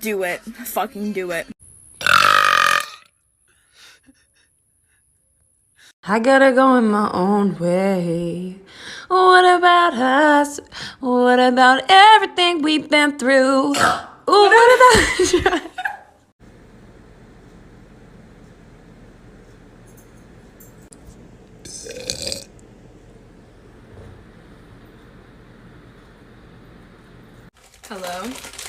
Do it. Fucking do it. I gotta go in my own way. What about us? What about everything we've been through? Ooh, what about... Hello?